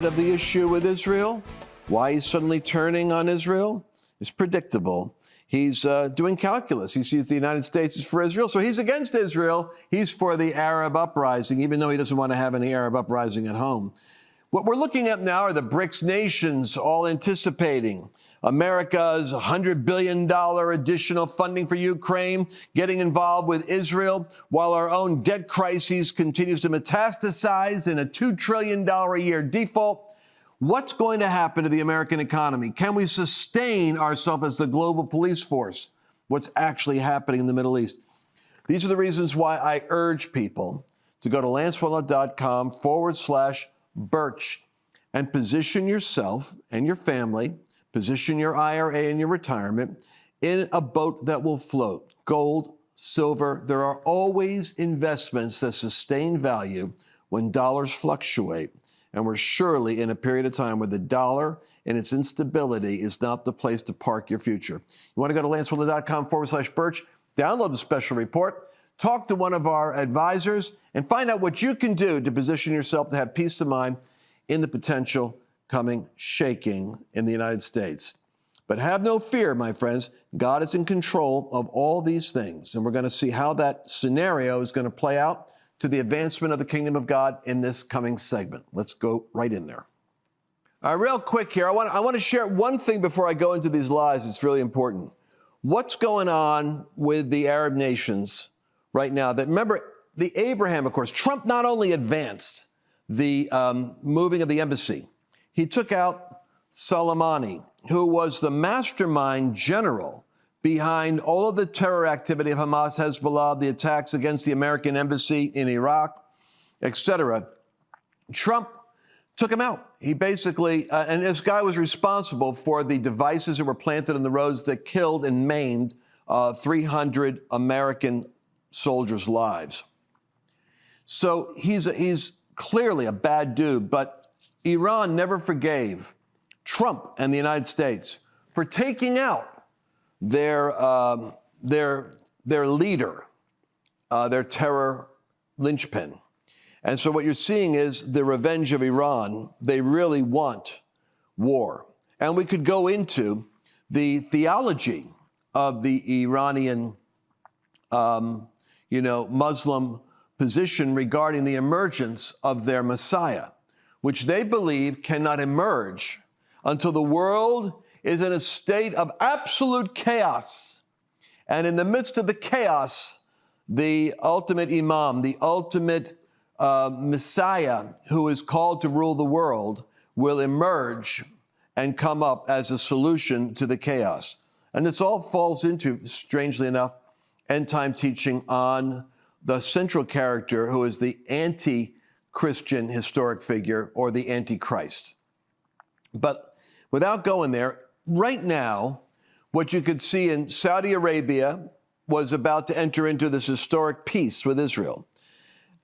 Of the issue with Israel, why he's suddenly turning on Israel is predictable. He's doing calculus. He sees the United States is for Israel, so he's against Israel. He's for the Arab uprising, even though he doesn't want to have any Arab uprising at home. What we're looking at now are the BRICS nations all anticipating America's $100 billion additional funding for Ukraine, getting involved with Israel, while our own debt crisis continues to metastasize in a $2 trillion a year default. What's going to happen to the American economy? Can we sustain ourselves as the global police force? What's actually happening in the Middle East? These are the reasons why I urge people to go to lancewallnau.com/Birch and position yourself and your family, position your IRA and your retirement in a boat that will float. Gold, silver, there are always investments that sustain value when dollars fluctuate. And we're surely in a period of time where the dollar and its instability is not the place to park your future. You want to go to lancewallnau.com/Birch, download the special report, talk to one of our advisors, and find out what you can do to position yourself to have peace of mind in the potential coming shaking in the United States. But have no fear, my friends. God is in control of all these things. And we're going to see how that scenario is going to play out to the advancement of the kingdom of God in this coming segment. Let's go right in there. All right, real quick here. I want to share one thing before I go into these lies. It's really important. What's going on with the Arab nations right now? That remember, the Abraham, of course, Trump not only advanced the moving of the embassy, he took out Soleimani, who was the mastermind general behind all of the terror activity of Hamas, Hezbollah, the attacks against the American embassy in Iraq, etc. Trump took him out. He basically, and this guy was responsible for the devices that were planted in the roads that killed and maimed 300 American soldiers' lives. So he's clearly a bad dude, but Iran never forgave Trump and the United States for taking out their leader, their terror linchpin. And so what you're seeing is the revenge of Iran. They really want war. And we could go into the theology of the Iranian, Muslim position regarding the emergence of their Messiah, which they believe cannot emerge until the world is in a state of absolute chaos. And in the midst of the chaos, the ultimate imam, the ultimate Messiah who is called to rule the world will emerge and come up as a solution to the chaos. And this all falls into, strangely enough, end-time teaching on the central character who is the anti-Christian historic figure or the Antichrist. But without going there, right now, what you could see in Saudi Arabia was about to enter into this historic peace with Israel.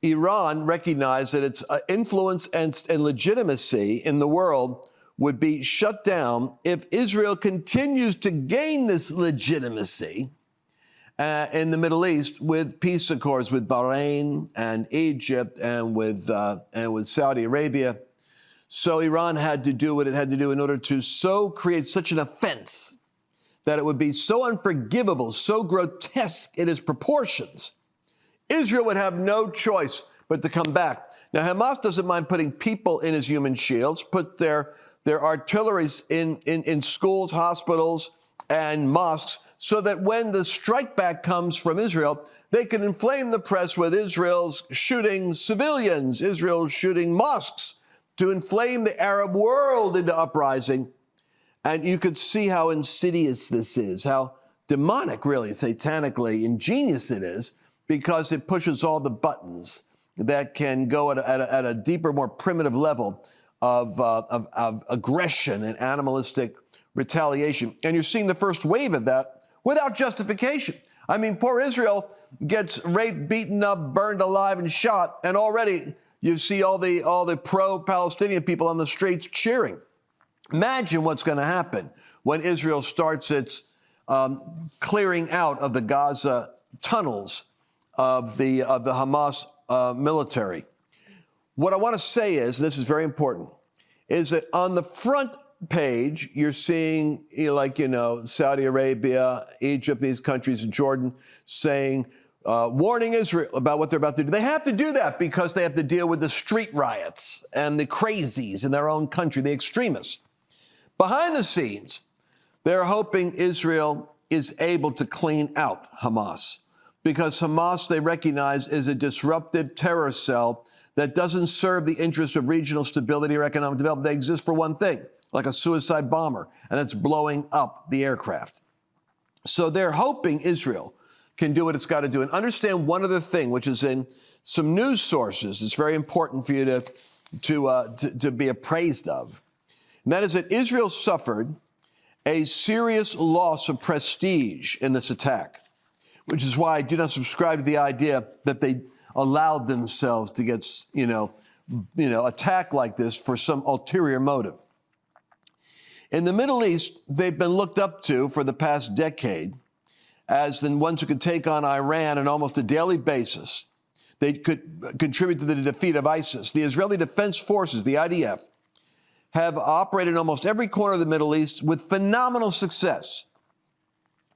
Iran recognized that its influence and legitimacy in the world would be shut down if Israel continues to gain this legitimacy in the Middle East with peace accords with Bahrain and Egypt and with Saudi Arabia. So Iran had to do what it had to do in order to so create such an offense that it would be so unforgivable, so grotesque in its proportions, Israel would have no choice but to come back. Now, Hamas doesn't mind putting people in as human shields, put their artilleries in schools, hospitals, and mosques, so that when the strike back comes from Israel, they can inflame the press with Israel's shooting civilians, Israel's shooting mosques, to inflame the Arab world into uprising. And you could see how insidious this is, how demonic, really, satanically ingenious it is, because it pushes all the buttons that can go at a deeper, more primitive level of aggression and animalistic retaliation. And you're seeing the first wave of that without justification. I mean, poor Israel gets raped, beaten up, burned alive, and shot, and already you see all the pro-Palestinian people on the streets cheering. Imagine what's going to happen when Israel starts its clearing out of the Gaza tunnels of the Hamas military. What I want to say is, and this is very important, is that on the front page, you're seeing, Saudi Arabia, Egypt, these countries, Jordan, saying, warning Israel about what they're about to do. They have to do that because they have to deal with the street riots and the crazies in their own country, the extremists. Behind the scenes, they're hoping Israel is able to clean out Hamas, because Hamas, they recognize, is a disruptive terror cell that doesn't serve the interests of regional stability or economic development. They exist for one thing, like a suicide bomber, and that's blowing up the aircraft. So they're hoping Israel can do what it's got to do. And understand one other thing, which is in some news sources, it's very important for you to be appraised of. And that is that Israel suffered a serious loss of prestige in this attack, which is why I do not subscribe to the idea that they allowed themselves to get, attacked like this for some ulterior motive. In the Middle East, they've been looked up to for the past decade as the ones who could take on Iran on almost a daily basis. They could contribute to the defeat of ISIS. The Israeli Defense Forces, the IDF, have operated in almost every corner of the Middle East with phenomenal success.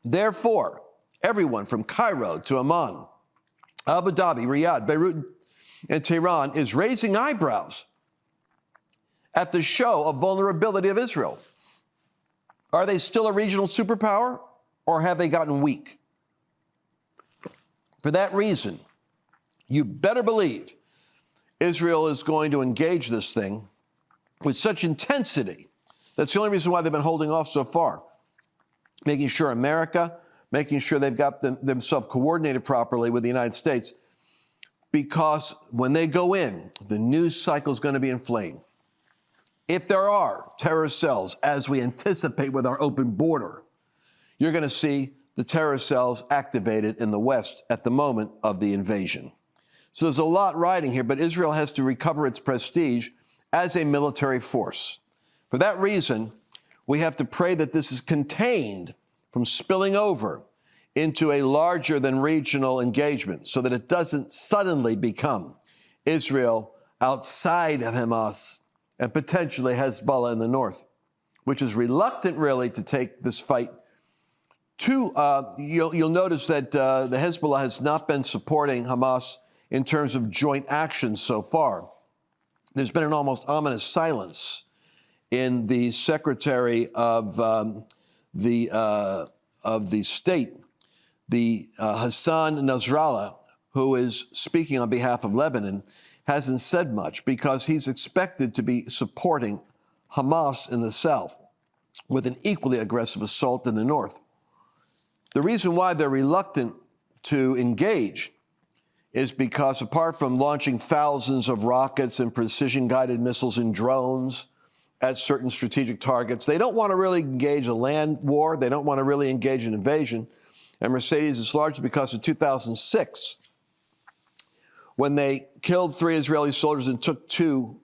Therefore, everyone from Cairo to Amman, Abu Dhabi, Riyadh, Beirut, and Tehran is raising eyebrows at the show of vulnerability of Israel. Are they still a regional superpower, or have they gotten weak? For that reason, you better believe Israel is going to engage this thing with such intensity. That's the only reason why they've been holding off so far. Making sure making sure they've got themselves coordinated properly with the United States, because when they go in, the news cycle is going to be inflamed. If there are terrorist cells, as we anticipate with our open border, you're going to see the terror cells activated in the West at the moment of the invasion. So there's a lot riding here, but Israel has to recover its prestige as a military force. For that reason, we have to pray that this is contained from spilling over into a larger than regional engagement, so that it doesn't suddenly become Israel outside of Hamas and potentially Hezbollah in the north, which is reluctant really to take this fight. You'll notice that the Hezbollah has not been supporting Hamas in terms of joint action so far. There's been an almost ominous silence in the Secretary of the state, Hassan Nasrallah, who is speaking on behalf of Lebanon, hasn't said much because he's expected to be supporting Hamas in the south with an equally aggressive assault in the north. The reason why they're reluctant to engage is because, apart from launching thousands of rockets and precision-guided missiles and drones at certain strategic targets, they don't want to really engage a land war. They don't want to really engage an invasion. And Mercedes is largely because in 2006, when they killed 3 Israeli soldiers and took 2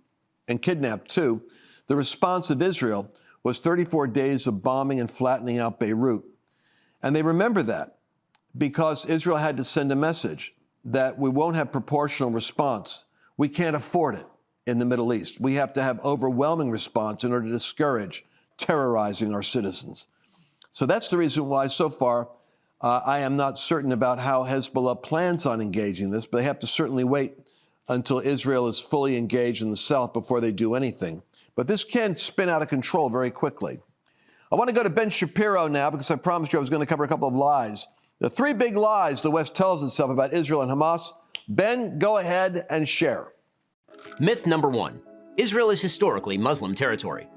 and kidnapped 2, the response of Israel was 34 days of bombing and flattening out Beirut. And they remember that because Israel had to send a message that we won't have proportional response. We can't afford it in the Middle East. We have to have overwhelming response in order to discourage terrorizing our citizens. So that's the reason why so far I am not certain about how Hezbollah plans on engaging this, but they have to certainly wait until Israel is fully engaged in the south before they do anything. But this can spin out of control very quickly. I want to go to Ben Shapiro now because I promised you I was going to cover a couple of lies. The 3 big lies the West tells itself about Israel and Hamas. Ben, go ahead and share. Myth number 1. Israel is historically Muslim territory.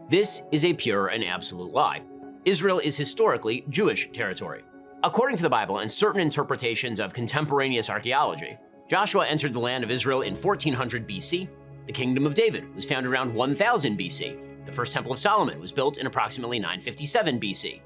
This is a pure and absolute lie. Israel is historically Jewish territory. According to the Bible and certain interpretations of contemporaneous archaeology, Joshua entered the land of Israel in 1400 BC. The Kingdom of David was founded around 1000 BC. The first Temple of Solomon was built in approximately 957 BC.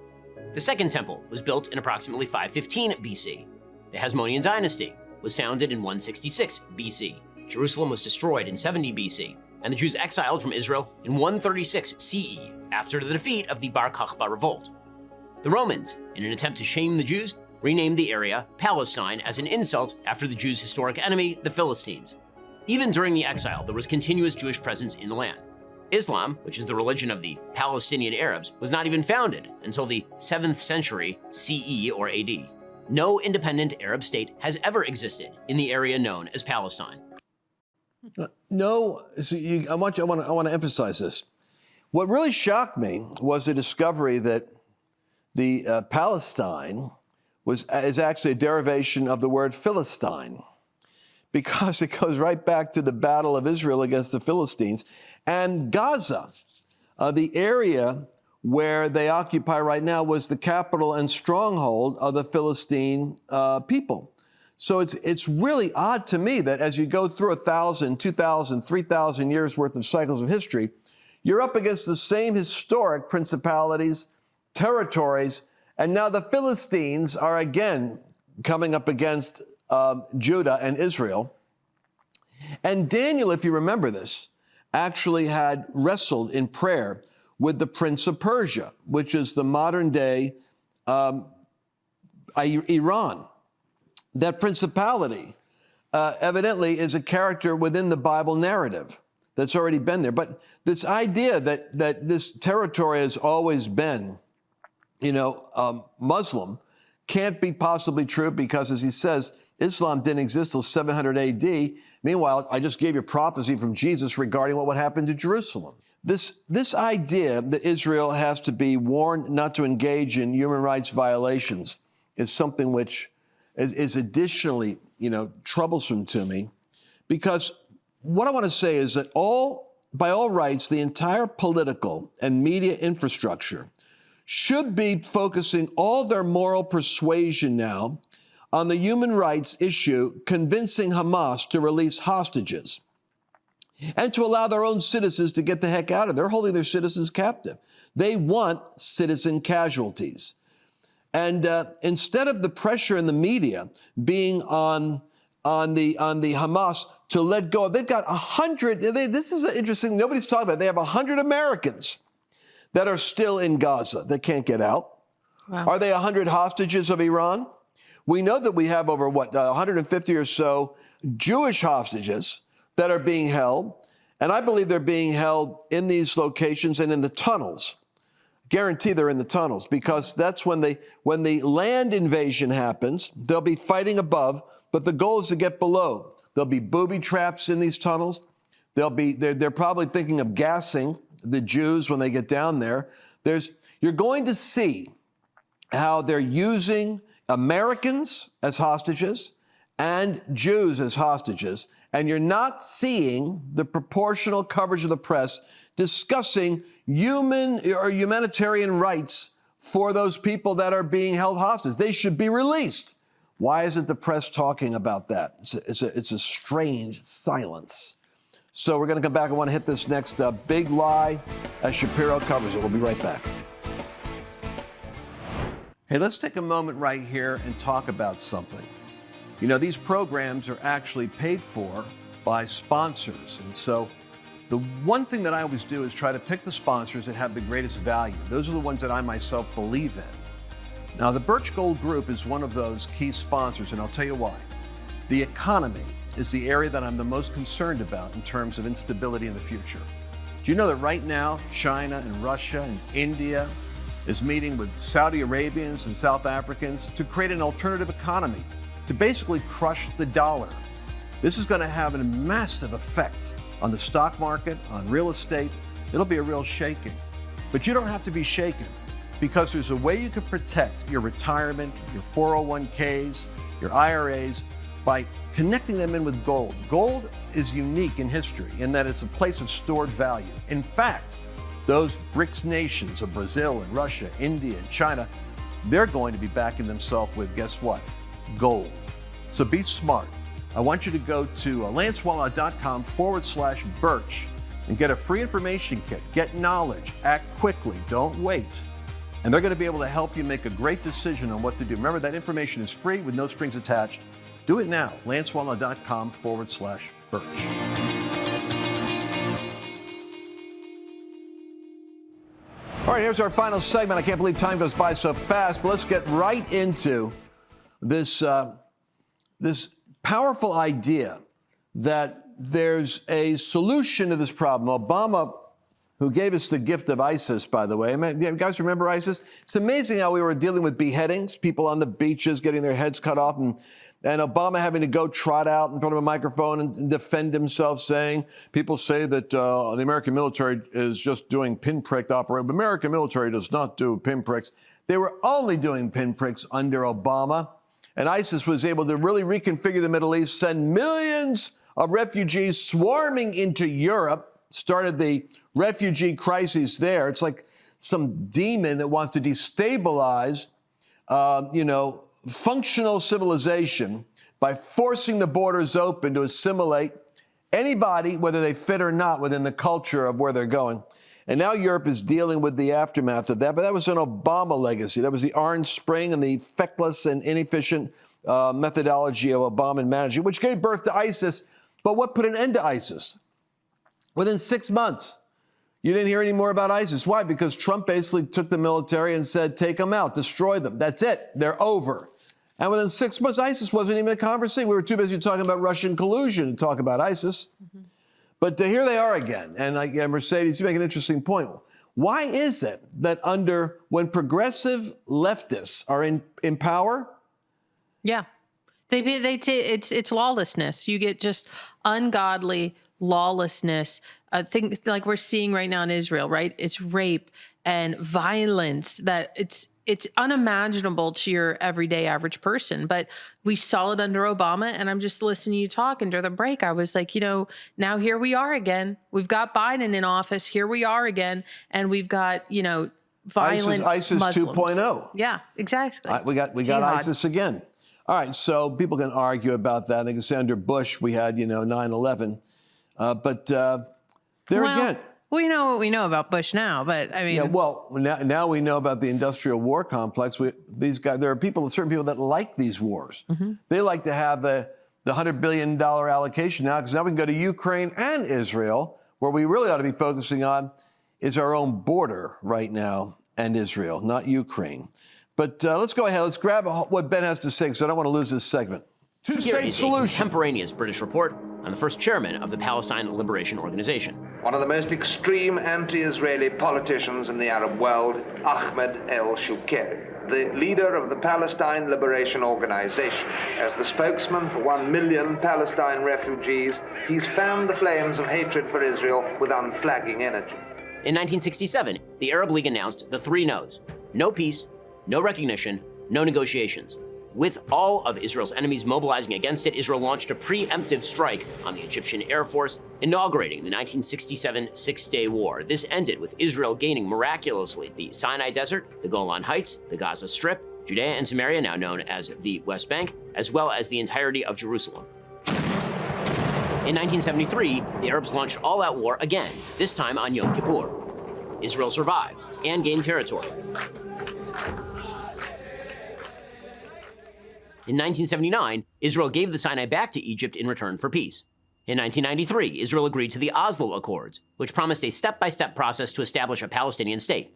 The Second Temple was built in approximately 515 BC. The Hasmonean dynasty was founded in 166 BC. Jerusalem was destroyed in 70 BC, and the Jews exiled from Israel in 136 CE after the defeat of the Bar Kokhba revolt. The Romans, in an attempt to shame the Jews, renamed the area Palestine as an insult after the Jews' historic enemy, the Philistines. Even during the exile, there was continuous Jewish presence in the land. Islam, which is the religion of the Palestinian Arabs, was not even founded until the 7th century CE or AD. No independent Arab state has ever existed in the area known as Palestine. No, I want to emphasize this. What really shocked me was the discovery that the Palestine is actually a derivation of the word Philistine, because it goes right back to the battle of Israel against the Philistines. And Gaza, the area where they occupy right now, was the capital and stronghold of the Philistine people. So it's really odd to me that as you go through 1,000, 2,000, 3,000 years worth of cycles of history, you're up against the same historic principalities, territories, and now the Philistines are again coming up against Judah and Israel. And Daniel, if you remember this, actually had wrestled in prayer with the Prince of Persia, which is the modern day Iran. That principality evidently is a character within the Bible narrative that's already been there. But this idea that this territory has always been, Muslim can't be possibly true, because, as he says, Islam didn't exist till 700 AD. Meanwhile, I just gave you prophecy from Jesus regarding what would happen to Jerusalem. This idea that Israel has to be warned not to engage in human rights violations is something which is additionally, troublesome to me, because what I want to say is that by all rights, the entire political and media infrastructure should be focusing all their moral persuasion now on the human rights issue, convincing Hamas to release hostages and to allow their own citizens to get the heck out of there. They're holding their citizens captive. They want citizen casualties. And instead of the pressure in the media being on the Hamas to let go, they've got 100, this is interesting, nobody's talking about it. They have 100 Americans that are still in Gaza that can't get out. Wow. Are they 100 hostages of Iran? We know that we have over, 150 or so Jewish hostages that are being held. And I believe they're being held in these locations and in the tunnels. Guarantee they're in the tunnels, because that's when the land invasion happens, they'll be fighting above, but the goal is to get below. There'll be booby traps in these tunnels. They're probably thinking of gassing the Jews when they get down there. You're going to see how they're using Americans as hostages and Jews as hostages, and you're not seeing the proportional coverage of the press discussing human or humanitarian rights for those people that are being held hostage. They should be released. Why isn't the press talking about that? It's a strange silence. So we're going to come back. I want to hit this next big lie as Shapiro covers it. We'll be right back. Hey, let's take a moment right here and talk about something. These programs are actually paid for by sponsors. And so the one thing that I always do is try to pick the sponsors that have the greatest value. Those are the ones that I myself believe in. Now, the Birch Gold Group is one of those key sponsors, and I'll tell you why. The economy is the area that I'm the most concerned about in terms of instability in the future. Do you know that right now, China and Russia and India is meeting with Saudi Arabians and South Africans to create an alternative economy, to basically crush the dollar? This is going to have a massive effect on the stock market, on real estate. It'll be a real shaking. But you don't have to be shaken, because there's a way you can protect your retirement, your 401ks, your IRAs, by connecting them in with gold. Gold is unique in history in that it's a place of stored value. In fact, those BRICS nations of Brazil and Russia, India and China, they're going to be backing themselves with, guess what? Gold. So be smart. I want you to go to lancewallnau.com/Birch and get a free information kit. Get knowledge, act quickly, don't wait. And they're going to be able to help you make a great decision on what to do. Remember, that information is free with no strings attached. Do it now, lancewallnau.com/Birch. All right, here's our final segment. I can't believe time goes by so fast, but let's get right into this powerful idea that there's a solution to this problem. Obama who gave us the gift of ISIS, by the way. I mean, you guys remember ISIS? It's amazing how we were dealing with beheadings, people on the beaches getting their heads cut off, and Obama having to go trot out in front of a microphone and defend himself, saying, people say that the American military is just doing pinprick operation. The American military does not do pinpricks. They were only doing pinpricks under Obama. And ISIS was able to really reconfigure the Middle East, send millions of refugees swarming into Europe, started the refugee crises there. It's like some demon that wants to destabilize, functional civilization by forcing the borders open to assimilate anybody, whether they fit or not, within the culture of where they're going. And now Europe is dealing with the aftermath of that. But that was an Obama legacy. That was the Orange Spring and the feckless and inefficient methodology of Obama managing, which gave birth to ISIS. But what put an end to ISIS? Within 6 months, you didn't hear any more about ISIS. Why? Because Trump basically took the military and said, take them out, destroy them. That's it. They're over. And within 6 months, ISIS wasn't even a conversation. We were too busy talking about Russian collusion to talk about ISIS. Mm-hmm. But here they are again. And Mercedes, you make an interesting point. Why is it that when progressive leftists are in power? Yeah. It's lawlessness. You get just ungodly lawlessness. Thing like we're seeing right now in Israel, right? It's rape and violence that it's unimaginable to your everyday average person. But we saw it under Obama, and I'm just listening to you talk, and during the break, I was like, now here we are again. We've got Biden in office. Here we are again. And we've got, violent ISIS Muslims. 2.0. Yeah, exactly. We got ISIS again. All right, so people can argue about that. They can say under Bush we had, 9/11. But there again. We know what we know about Bush now, but I mean. Yeah, well, now we know about the industrial war complex. There are certain people that like these wars. Mm-hmm. They like to have the $100 billion allocation now, because now we can go to Ukraine and Israel. Where we really ought to be focusing on is our own border right now and Israel, not Ukraine. But let's go ahead. Let's grab what Ben has to say, because I don't want to lose this segment. Two-state solution. A contemporaneous British report on the first chairman of the Palestine Liberation Organization. One of the most extreme anti-Israeli politicians in the Arab world, Ahmed el-Shukeri, the leader of the Palestine Liberation Organization. As the spokesman for 1 million Palestine refugees, he's fanned the flames of hatred for Israel with unflagging energy. In 1967, the Arab League announced the 3 no's: no peace, no recognition, no negotiations. With all of Israel's enemies mobilizing against it, Israel launched a preemptive strike on the Egyptian Air Force, inaugurating the 1967 Six-Day War. This ended with Israel gaining miraculously the Sinai Desert, the Golan Heights, the Gaza Strip, Judea and Samaria, now known as the West Bank, as well as the entirety of Jerusalem. In 1973, the Arabs launched all-out war again, this time on Yom Kippur. Israel survived and gained territory. In 1979, Israel gave the Sinai back to Egypt in return for peace. In 1993, Israel agreed to the Oslo Accords, which promised a step-by-step process to establish a Palestinian state.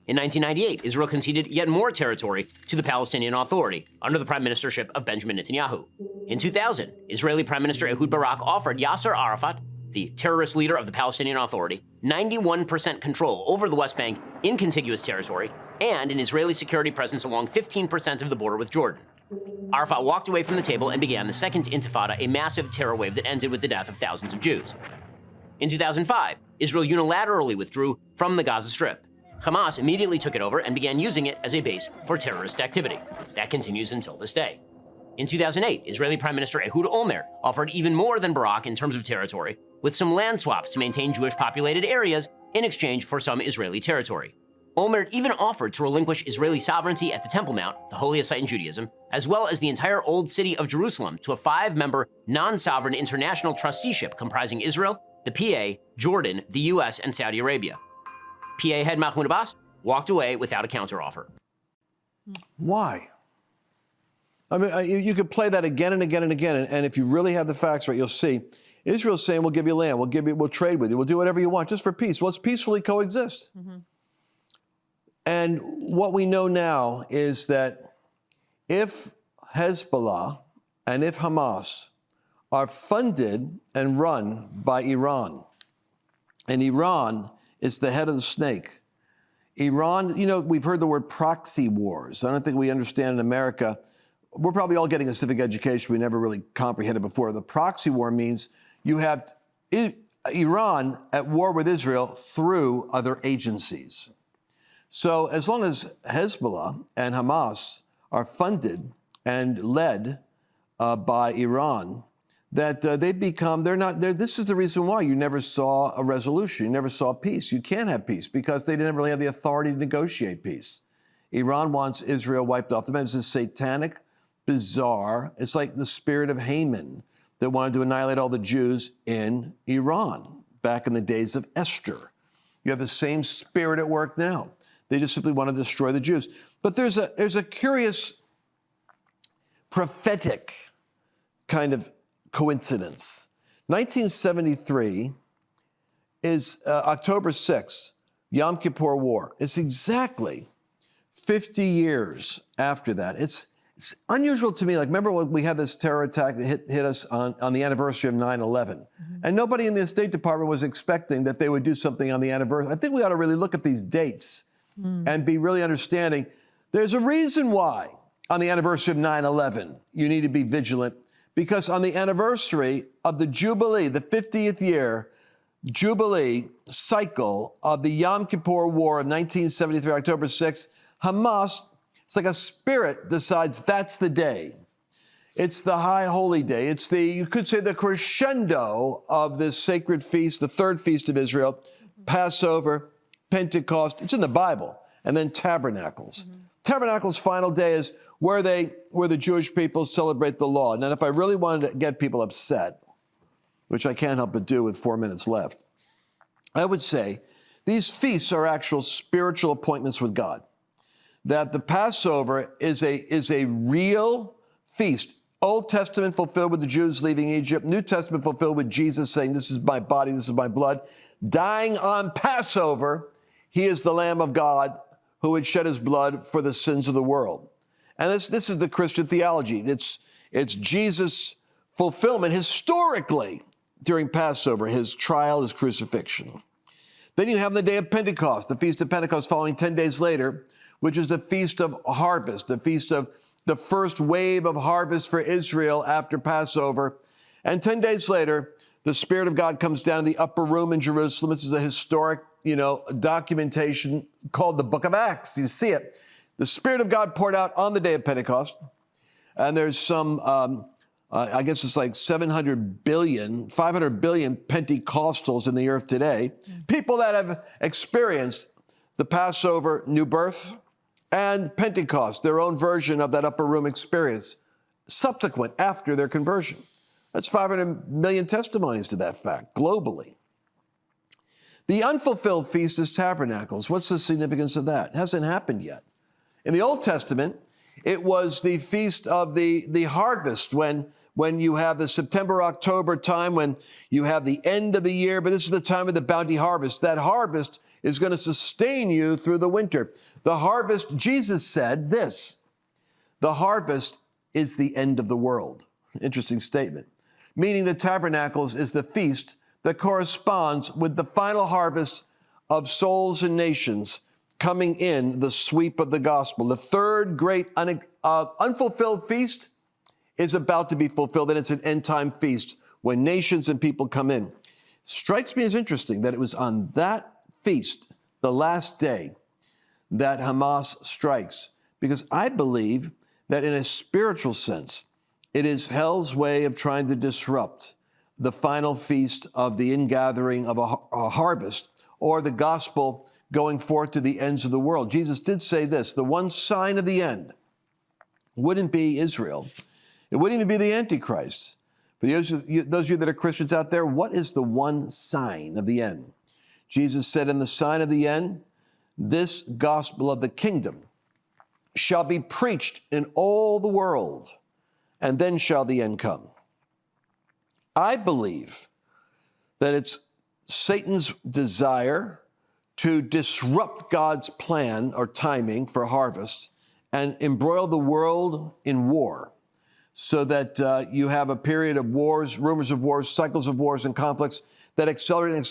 In 1998, Israel conceded yet more territory to the Palestinian Authority under the prime ministership of Benjamin Netanyahu. In 2000, Israeli Prime Minister Ehud Barak offered Yasser Arafat, the terrorist leader of the Palestinian Authority, 91% control over the West Bank in contiguous territory and an Israeli security presence along 15% of the border with Jordan. Arafat walked away from the table and began the Second Intifada, a massive terror wave that ended with the death of thousands of Jews. In 2005, Israel unilaterally withdrew from the Gaza Strip. Hamas immediately took it over and began using it as a base for terrorist activity. That continues until this day. In 2008, Israeli Prime Minister Ehud Olmert offered even more than Barak in terms of territory, with some land swaps to maintain Jewish-populated areas in exchange for some Israeli territory. Olmert even offered to relinquish Israeli sovereignty at the Temple Mount, the holiest site in Judaism, as well as the entire Old City of Jerusalem to a 5-member, non-sovereign international trusteeship comprising Israel, the PA, Jordan, the US, and Saudi Arabia. PA head Mahmoud Abbas walked away without a counteroffer. Why? I mean, you could play that again and again and again, and if you really have the facts right, you'll see Israel's saying, we'll give you land, we'll trade with you, we'll do whatever you want just for peace. Let's peacefully coexist. Mm-hmm. And what we know now is that if Hezbollah and if Hamas are funded and run by Iran, and Iran It's the head of the snake. Iran, you know, we've heard the word proxy wars. I don't think we understand in America. We're probably all getting a civic education we never really comprehended before. The proxy war means you have Iran at war with Israel through other agencies. So as long as Hezbollah and Hamas are funded and led by Iran, that they become, this is the reason why you never saw a resolution, you never saw peace. You can't have peace because they didn't really have the authority to negotiate peace. Iran wants Israel wiped off the map. It's a satanic, bizarre, it's like the spirit of Haman that wanted to annihilate all the Jews in Iran back in the days of Esther. You have the same spirit at work now. They just simply want to destroy the Jews. But there's a curious prophetic kind of coincidence. 1973 is October 6th, Yom Kippur War. It's exactly 50 years after that. It's unusual to me. Like, remember when we had this terror attack that hit us on the anniversary of 9/11? Mm-hmm. And nobody in the State Department was expecting that they would do something on the anniversary. I think we ought to really look at these dates and be really understanding. There's a reason why on the anniversary of 9/11 you need to be vigilant, because on the anniversary of the Jubilee, the 50th year Jubilee cycle of the Yom Kippur War of 1973, October 6th, Hamas, it's like a spirit decides that's the day. It's the high holy day. It's you could say the crescendo of this sacred feast, the third feast of Israel, Passover, Pentecost. It's in the Bible. And then Tabernacles. Mm-hmm. Tabernacles' final day is where the Jewish people celebrate the law. And then if I really wanted to get people upset, which I can't help but do with 4 minutes left, I would say these feasts are actual spiritual appointments with God. That the Passover is a real feast. Old Testament fulfilled with the Jews leaving Egypt. New Testament fulfilled with Jesus saying, this is my body, this is my blood. Dying on Passover, he is the Lamb of God who would shed his blood for the sins of the world. And this is the Christian theology. It's Jesus' fulfillment historically during Passover, his trial, his crucifixion. Then you have the day of Pentecost, the Feast of Pentecost following 10 days later, which is the Feast of Harvest, the feast of the first wave of harvest for Israel after Passover. And 10 days later, the Spirit of God comes down in the upper room in Jerusalem. This is a historic, documentation called the Book of Acts. You see it. The Spirit of God poured out on the day of Pentecost. And there's some, I guess it's like 500 billion Pentecostals in the earth today. People that have experienced the Passover new birth and Pentecost, their own version of that upper room experience, subsequent after their conversion. That's 500 million testimonies to that fact globally. The unfulfilled feast is Tabernacles. What's the significance of that? It hasn't happened yet. In the Old Testament, it was the feast of the harvest when you have the September, October time, when you have the end of the year, but this is the time of the bounty harvest. That harvest is going to sustain you through the winter. The harvest, Jesus said this, the harvest is the end of the world. Interesting statement. Meaning the Tabernacles is the feast that corresponds with the final harvest of souls and nations coming in the sweep of the gospel. The third great unfulfilled feast is about to be fulfilled, and it's an end-time feast when nations and people come in. Strikes me as interesting that it was on that feast, the last day, that Hamas strikes, because I believe that in a spiritual sense, it is hell's way of trying to disrupt the final feast of the ingathering of a harvest, or the gospel going forth to the ends of the world. Jesus did say this, the one sign of the end wouldn't be Israel. It wouldn't even be the Antichrist. For those of you that are Christians out there, what is the one sign of the end? Jesus said, in the sign of the end, this gospel of the kingdom shall be preached in all the world, and then shall the end come. I believe that it's Satan's desire to disrupt God's plan or timing for harvest and embroil the world in war, so that you have a period of wars, rumors of wars, cycles of wars and conflicts that accelerate,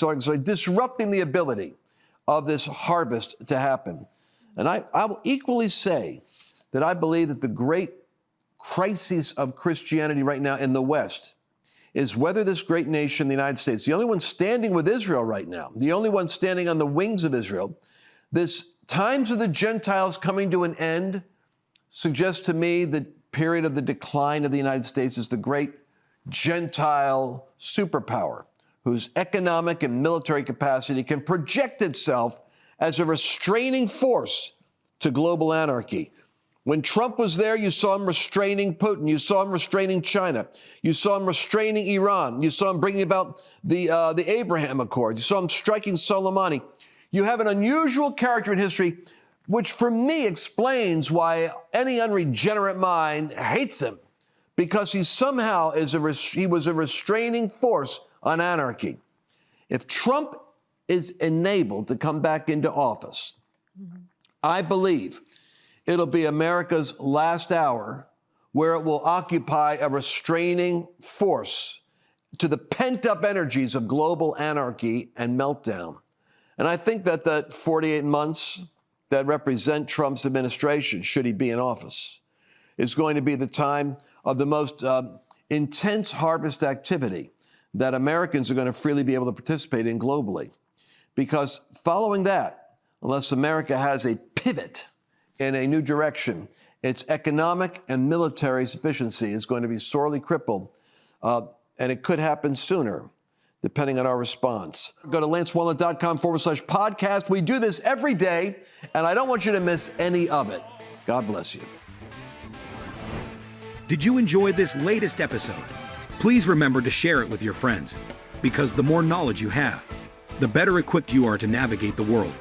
disrupting the ability of this harvest to happen. And I will equally say that I believe that the great crisis of Christianity right now in the West is whether this great nation, the United States, the only one standing with Israel right now, the only one standing on the wings of Israel, this times of the Gentiles coming to an end suggests to me the period of the decline of the United States is the great Gentile superpower whose economic and military capacity can project itself as a restraining force to global anarchy. When Trump was there, you saw him restraining Putin. You saw him restraining China. You saw him restraining Iran. You saw him bringing about the Abraham Accords. You saw him striking Soleimani. You have an unusual character in history, which for me explains why any unregenerate mind hates him, because he somehow he was a restraining force on anarchy. If Trump is enabled to come back into office, I believe it'll be America's last hour where it will occupy a restraining force to the pent-up energies of global anarchy and meltdown. And I think that the 48 months that represent Trump's administration, should he be in office, is going to be the time of the most intense harvest activity that Americans are going to freely be able to participate in globally. Because following that, unless America has a pivot in a new direction, its economic and military sufficiency is going to be sorely crippled, and it could happen sooner, depending on our response. Go to lancewallnau.com/podcast. We do this every day, and I don't want you to miss any of it. God bless you. Did you enjoy this latest episode? Please remember to share it with your friends, because the more knowledge you have, the better equipped you are to navigate the world.